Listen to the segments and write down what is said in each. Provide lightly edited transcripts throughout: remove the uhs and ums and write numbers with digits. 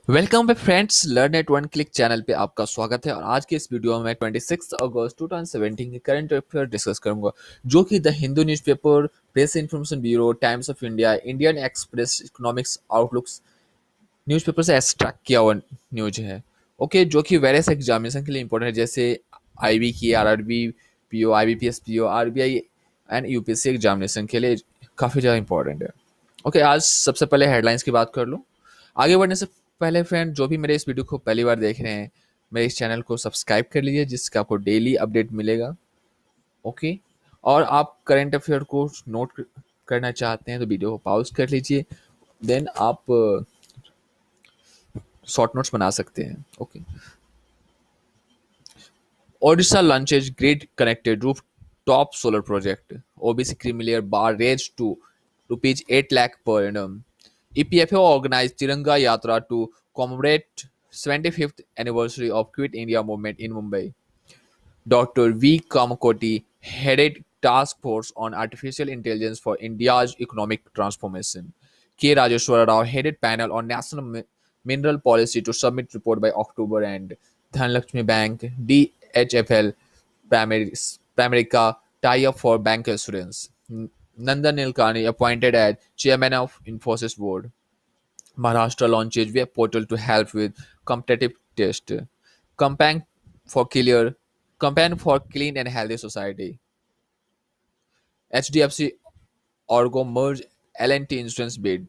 Welcome पे friends, learn eight one click channel पे आपका स्वागत है। और आज के इस वीडियो में 26 अगस्त 2017 के करंट अफेयर डिस्कस करूंगा, जो कि the Hindu newspaper, press information bureau, Times of India, Indian Express, economics outlooks newspaper से एक्सट्रैक्ट किया हुआ न्यूज है। ओके, जो कि वेरियस एग्जामिनेशन के लिए इंपॉर्टेंट है, जैसे आईबी की, RRB, PO, IBPS, PO, RBI and UPSC examination के लिए काफ़ी ज़्यादा इंपॉर्टेंट है। ओके, आज सबसे पहले हेडलाइंस की बात कर लूँ। आगे बढ़ने से पहले फ्रेंड, जो भी मेरे इस वीडियो को पहली बार देख रहे हैं, मेरे इस चैनल को सब्सक्राइब कर लीजिए, जिसका आपको डेली अपडेट मिलेगा। ओके, और आप करंट अफेयर को नोट करना चाहते हैं तो वीडियो को पॉज कर लीजिए, देन आप शॉर्ट नोट्स बना सकते हैं। Okay, Odisha launches grid-connected rooftop solar project. OBC creamier bar raised to rupees 8 lakh per annum. EPFO organized Tiranga Yatra to commemorate 75th anniversary of Quit India movement in Mumbai. Dr. V. Kamakoti headed task force on artificial intelligence for India's economic transformation. K. Rajeshwara Rao headed panel on national mineral policy to submit report by October, and Dhanlakshmi Bank, DHFL, Pramerica tie-up for bank assurance. Nandan Nilekani appointed as chairman of Infosys board. Maharashtra launches web portal to help with competitive test. Campaign for clear, campaign for clean and healthy society. HDFC Orgo merge L&T insurance bid.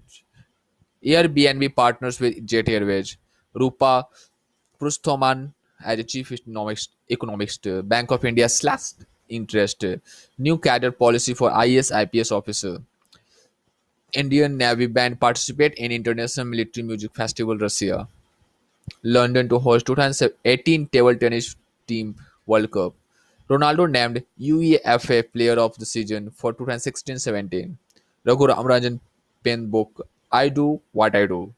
Airbnb partners with Jet Airways. Rupa Prusthoman as a chief economist. Bank of India slashed interest. New cadre policy for IAS IPS officer. Indian Navy band participate in International Military Music Festival Russia. London to host 2018 Table Tennis Team World Cup. Ronaldo named UEFA Player of the Season for 2016-17. Raghu Ramrajan pen book I Do What I Do.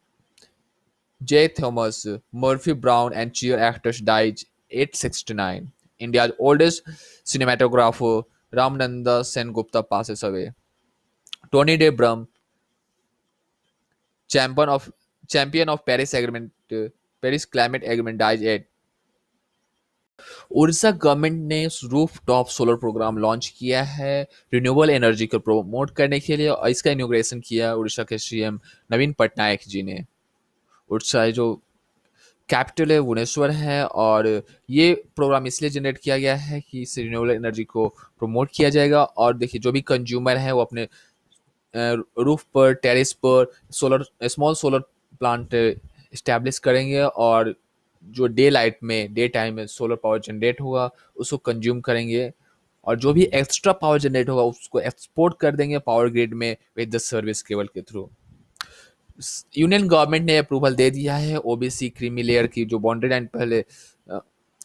J. Thomas, Murphy Brown and cheer actors died 869. India's oldest cinematographer Ramananda Sengupta passes away. Tony De Brum, champion of champion of Paris Climate Agreement, dies at Orissa government ने rooftop solar programme launch किया है renewable energy को promote करने के लिए, और इसका inauguration किया उड़ीसा के सीएम नवीन पटनायक जी ने। उड़ीसा जो कैपिटल है भुवनेश्वर है, और ये प्रोग्राम इसलिए जनरेट किया गया है कि इस रिन्यूएबल एनर्जी को प्रमोट किया जाएगा। और देखिए, जो भी कंज्यूमर है वो अपने रूफ पर, टेरेस पर solar small solar plant establish करेंगे, और जो डे लाइट में, डे टाइम में सोलर पावर जनरेट होगा उसको कंज्यूम करेंगे, और जो भी एक्स्ट्रा पावर जनरेट होगा उसको एक्सपोर्ट कर देंगे पावर ग्रिड में विद द सर्विस केबल के थ्रू। यूनियन गवर्नमेंट ने अप्रूवल दे दिया है ओबीसी क्रीमी लेयर की जो बाउंड्री लाइन पहले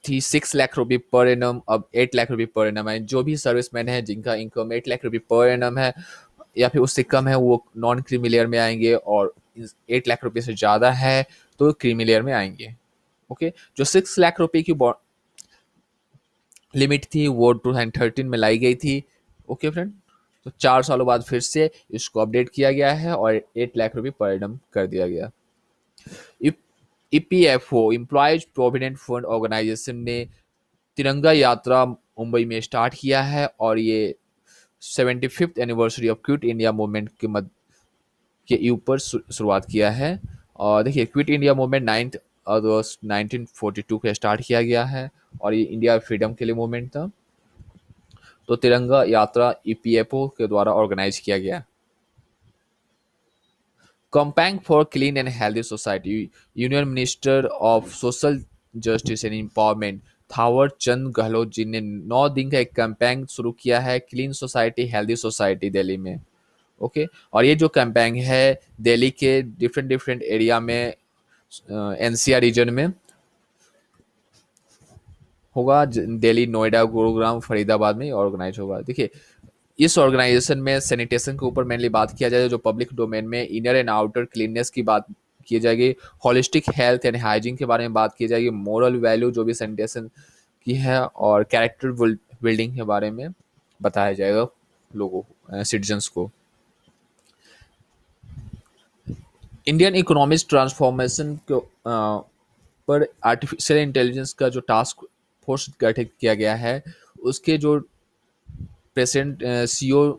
थी 6 लाख रुपये पर एनम, अब 8 लाख रुपये पर एनम है। जो भी सर्विसमैन है जिनका इनकम 8 लाख रुपये पर एनम है या फिर उससे कम है, वो नॉन क्रीमी लेयर में आएंगे, और 8 लाख रुपये से ज़्यादा है तो क्रीमी लेयर में आएंगे। ओके, जो 6 लाख रुपये की लिमिट थी वो 2013 में लाई गई थी। ओके फ्रेंड, तो 4 सालों बाद फिर से इसको अपडेट किया गया है और 8 लाख रुपये पर एडम कर दिया गया। EPFO employees provident fund organisation ने तिरंगा यात्रा मुंबई में स्टार्ट किया है, और ये 75th anniversary of quit India movement के ऊपर शुरुआत किया है। और देखिए, क्विट इंडिया मूवमेंट 9 अगस्त 1942 को स्टार्ट किया गया है, और ये इंडिया फ्रीडम के लिए मूवमेंट था। तो तिरंगा यात्रा ईपीएफओ के द्वारा ऑर्गेनाइज किया गया। Campaign for clean and healthy society, union minister of social justice and empowerment Thawar Chand Gehlot ji ने 9 दिन का एक कैंपेन शुरू किया है, clean society healthy society Delhi में। ओके, और ये जो कैंपेन है दिल्ली के डिफरेंट डिफरेंट एरिया में, एनसीआर रीजन में होगा। दिल्ली, नोएडा, गुरुग्राम, फरीदाबाद में ऑर्गेनाइज होगा। देखिए, इस ऑर्गेनाइजेशन में सैनिटेशन के ऊपर मेनली बात किया जाए, जो पब्लिक डोमेन में इनर एंड आउटर क्लीननेस की बात की जाएगी, होलिस्टिक हेल्थ एंड हाइजीन के बारे में बात की जाएगी, मोरल वैल्यू जो भी सैनिटेशन की है, और कैरेक्टर बिल्डिंग के बारे में बताया जाएगा लोगों को, सिटीजन्स को। इंडियन इकोनॉमिक्स ट्रांसफॉर्मेशन को पर आर्टिफिशियल इंटेलिजेंस का जो टास्क फोर्स गठित किया गया है, उसके जो प्रेसिडेंट सीईओ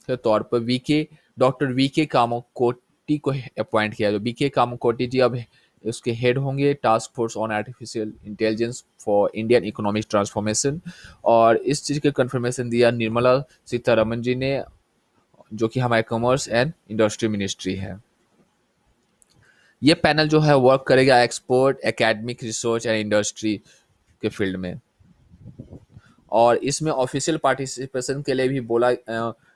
के तौर पर वीके डॉक्टर वीके कामकोटी को अपॉइंट किया। जो वीके कामकोटी जी अब उसके हेड होंगे task force on artificial intelligence for Indian economic transformation. और इस चीज़ के कंफर्मेशन दिया निर्मला सीतारमन जी ने, जो कि हमारे कॉमर्स एंड इंडस्ट्री मिनिस्ट्री है। ये पैनल जो है वर्क करेगा export, academic, research and industry के फील्ड में। और इसमें ऑफिशियल पार्टिसिपेशन के लिए भी बोला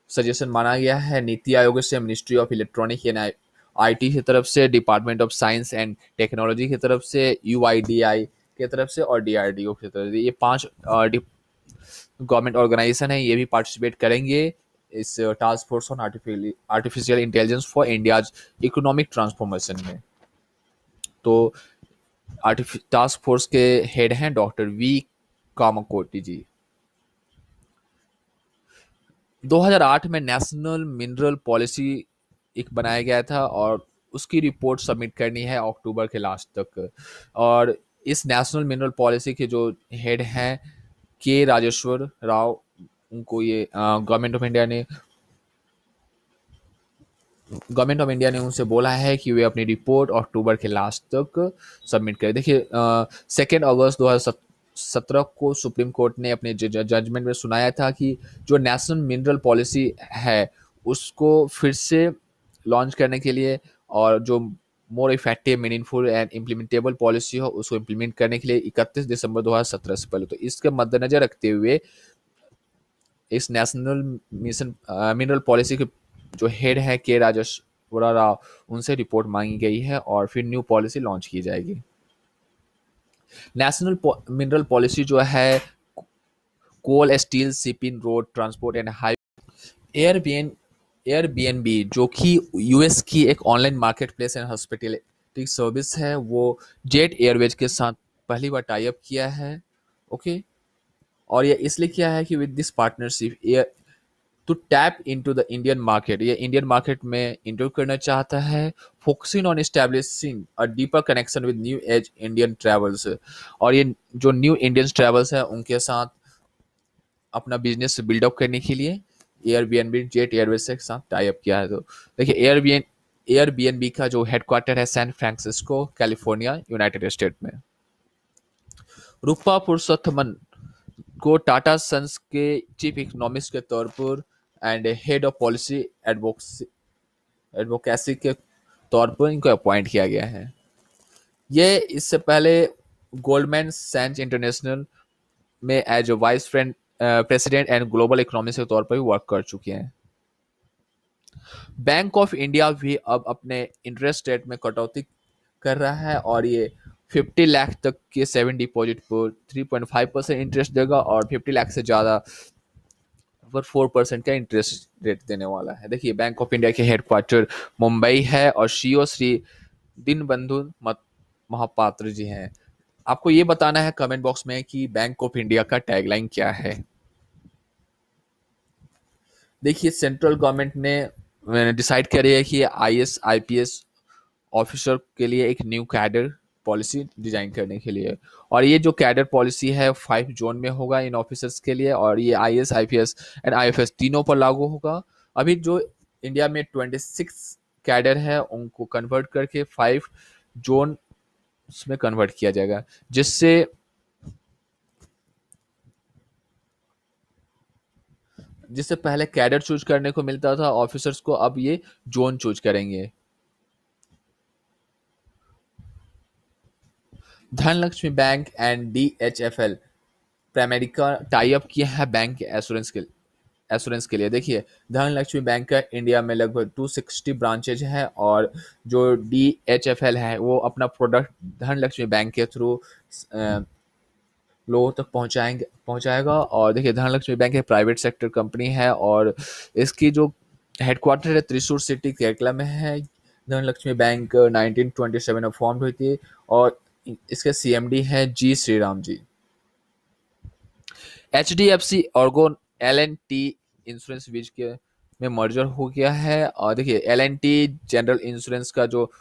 सजेशन माना गया है नीति आयोग से, ministry of electronic and IT की तरफ से, department of science and technology की तरफ से, यूआईडीआई की तरफ से और डीआरडीओ की तरफ से। ये 5 गवर्नमेंट ऑर्गेनाइजेशन है, ये भी पार्टिसिपेट करेंगे इस task force on artificial intelligence for India's economic transformation में। तो टास्क फोर्स के हेड हैं डॉक्टर वी कामकोटी जी। 2008 में नेशनल मिनरल पॉलिसी एक बनाया गया था और उसकी रिपोर्ट सबमिट करनी है अक्टूबर के लास्ट तक। और इस नेशनल मिनरल पॉलिसी के जो हेड हैं के राजेश्वर राव, उनको ये गवर्नमेंट ऑफ इंडिया ने उनसे बोला है कि वे अपनी रिपोर्ट अक्टूबर के लास्ट तक सबमिट करें। देखिए 2 अगस्त 2017 को सुप्रीम कोर्ट ने अपने जजमेंट में सुनाया था कि जो नेशनल मिनरल पॉलिसी है उसको फिर से लॉन्च करने के लिए और जो more effective, meaningful and implementable policy हो उसको इम्प्लीमेंट करने के लिए 31 दिसंबर 2017 से पहले, तो इसके मद्देनजर रखते हुए इस नेशनल मिशन मिनरल पॉलिसी के जो हेड है के राजेश्वरा राव, उनसे रिपोर्ट मांगी गई है और फिर न्यू पॉलिसी लॉन्च की जाएगी। नेशनल मिनरल पॉलिसी जो है coal, steel, shipping, road transport and high एयरबीएन एयरबीएनबी, जो कि यूएस की एक online marketplace and hospitality service है, वो जेट एयरवेज के साथ पहली बार टाई अप किया है। ओके, और ये इसलिए किया है कि with this partnership air to tap into the Indian market, ये इंडियन मार्केट में इंटर करना चाहता है, focusing on establishing a deeper connection with new age Indian travels. और ये जो न्यू इंडियन ट्रैवल्स है उनके साथ अपना बिजनेस बिल्डअप करने के लिए एयरबीएनबी जेट एयरवेज के साथ टाई अप किया है। तो देखिए एयरबीएनबी का जो हेडक्वार्टर है San Francisco, California, United State में। रूपा पुरुषोत्तमन को टाटा सन्स के चीफ इकोनॉमिस्ट के तौर पर and head of policy advocacy के तौर पर इनको अपॉइंट किया गया है। ये इससे पहले गोल्डमैन सैच्स इंटरनेशनल में as vice president and global economics के तौर पर भी वर्क कर चुके हैं। बैंक ऑफ इंडिया भी अब अपने इंटरेस्ट रेट में कटौती कर रहा है और ये 50 लाख तक के 7 डिपॉजिट पर 3.5% इंटरेस्ट देगा और 50 लाख से ज़्यादा पर 4% का इंटरेस्ट रेट देने वाला है। देखिए बैंक ऑफ इंडिया के हेडक्वार्टर मुंबई है और सीईओ श्री दीनबंधु महापात्र जी हैं। आपको ये बताना है कमेंट बॉक्स में कि बैंक ऑफ इंडिया का टैगलाइन क्या है। देखिए सेंट्रल गवर्नमेंट ने डिसाइड करी है कि आईएएस आईपीएस ऑफिसर के लिए एक न्यू कैडर पॉलिसी डिजाइन करने के लिए, और ये जो कैडर पॉलिसी है 5 जोन में होगा इन ऑफिसर्स के लिए और ये आईएएस आईपीएस एंड आईएफएस तीनों पर लागू होगा। अभी जो इंडिया में 26 कैडर है उनको कन्वर्ट करके 5 जोन में कन्वर्ट किया जाएगा, जिससे पहले कैडर चूज करने को मिलता था ऑफिसर्स को, अब ये जोन चूज करेंगे। Dhanlaxmi bank and DHFL primary का टाई अप किया है बैंक एश्योरेंस के लिए। देखिए धनलक्ष्मी बैंक का इंडिया में लगभग 260 ब्रांचेज हैं और जो डीएचएफएल है वो अपना प्रोडक्ट धनलक्ष्मी बैंक के थ्रू लोगों तक पहुंचाएगा। और देखिए धनलक्ष्मी बैंक एक प्राइवेट सेक्टर कंपनी है और इसकी जो हेडक्वार्टर है त्रिशूर सिटी केरला में है। धनलक्ष्मी बैंक 1927 में फॉर्म हुई थी और इसके सीएमडी है जी Shriram ji. HDFC ऑर्गो L&T insurance बीच के में मर्जर हो गया है। और देखिए L&T जनरल इंश्योरेंस का जो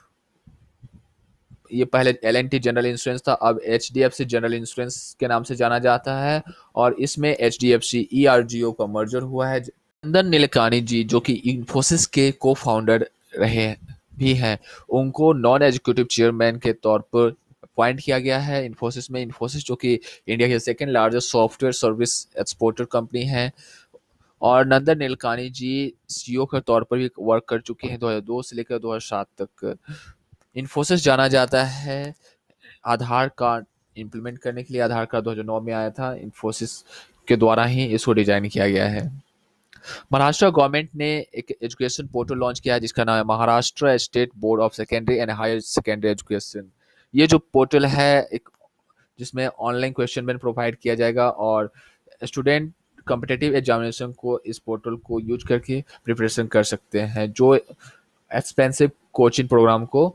ये पहले L&T जनरल इंश्योरेंस था, अब HDFC जनरल इंश्योरेंस के नाम से जाना जाता है, और इसमें HDFC ERGO का मर्जर हुआ है। नंदन नीलेकानी जी जो कि इन्फोसिस के को फाउंडर रहे भी हैं, उनको नॉन एग्जीक्यूटिव चेयरमैन के तौर पर अपॉइंट किया गया है इन्फोसिस में। इन्फोसिस जो कि इंडिया की second largest software service exporter company है। और नंदन नीलेकानी जी CEO के तौर पर भी वर्क कर चुके हैं 2002 से लेकर 2007 तक। इन्फोसिस जाना जाता है आधार कार्ड इम्प्लीमेंट करने के लिए। आधार कार्ड 2009 में आया था, इन्फोसिस के द्वारा ही इसको डिजाइन किया गया है। महाराष्ट्र गवर्नमेंट ने एक एजुकेशन पोर्टल लॉन्च किया है जिसका नाम है Maharashtra state board of secondary and higher secondary education. ये जो पोर्टल है एक जिसमें ऑनलाइन क्वेश्चन बैंक प्रोवाइड किया जाएगा, और स्टूडेंट कम्पिटेटिव एग्जामिनेशन को इस पोर्टल को यूज करके प्रिपरेशन कर सकते हैं, जो एक्सपेंसिव कोचिंग प्रोग्राम को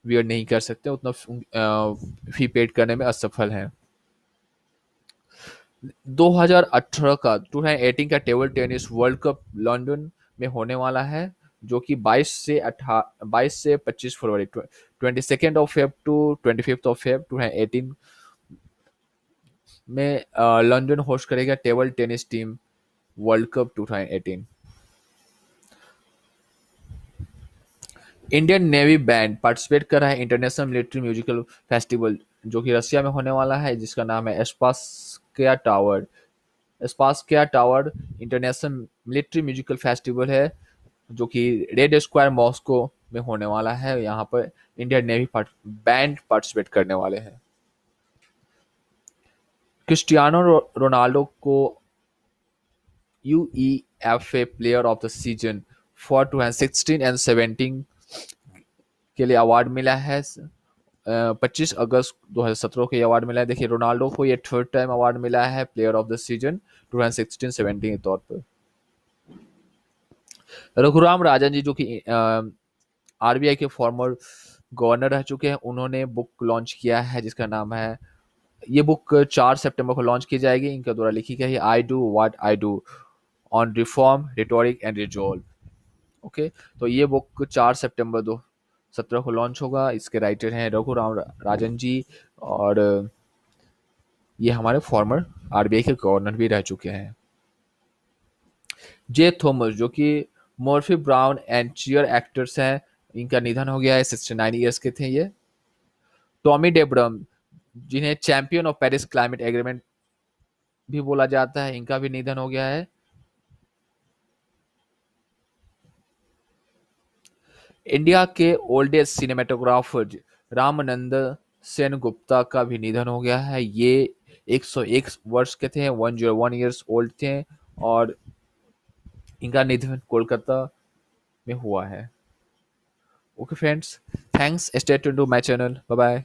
वियर नहीं कर सकते, उतना फी पेड करने में असफल हैं। 2018 का 2018 का table tennis world cup London में होने वाला है, जो कि 22 से 25 फरवरी 22 टू 25 2018 में लंदन होस्ट करेगा table tennis team world cup 2018। Indian navy band participate कर रहा है इंटरनेशनल मिलिट्री म्यूजिकल फेस्टिवल जो कि रसिया में होने वाला है, जिसका नाम है Spasskaya tower. Spasskaya tower international military musical festival है जो कि रेड स्क्वायर मॉस्को में होने वाला है। यहाँ पर इंडियन नेवी बैंड पार्टिसिपेट करने वाले हैं। क्रिस्टियानो रोनाल्डो को UEFA player of the season for 2016 and 17 के लिए अवार्ड मिला है। 25 अगस्त 2017 को ये अवार्ड मिला है। देखिए रोनाल्डो को ये थर्ड टाइम अवार्ड मिला है प्लेयर ऑफ द सीजन 2016-17 के तौर पर। रघुराम राजन जी जो कि RBI के फॉर्मर गवर्नर रह चुके हैं, उन्होंने बुक लॉन्च किया है जिसका नाम है, ये बुक 4 सितंबर को लॉन्च की जाएगी। इनके द्वारा लिखी गई है I do what I do on reform rhetoric and resolve. Okay, तो ये बुक 4 सितंबर 2017 को लॉन्च होगा। इसके राइटर हैं रघुराम राजन जी, और ये हमारे फॉर्मर RBI के गवर्नर भी रह चुके हैं। जे थॉमस जो कि Murphy Brown and cheer actors हैं, इनका निधन हो गया है। 69 ईयर्स के थे ये। टॉमी डेब्रम जिन्हें champion of Paris climate agreement भी बोला जाता है, इनका भी निधन हो गया है। इंडिया के ओल्डेस्ट सिनेमेटोग्राफर रामानंद सेन गुप्ता का भी निधन हो गया है। ये 101 वर्ष के थे, 101 ईयर्स ओल्ड थे, और इनका निधन कोलकाता में हुआ है। Okay friends, thanks, stay tuned to my channel, bye bye.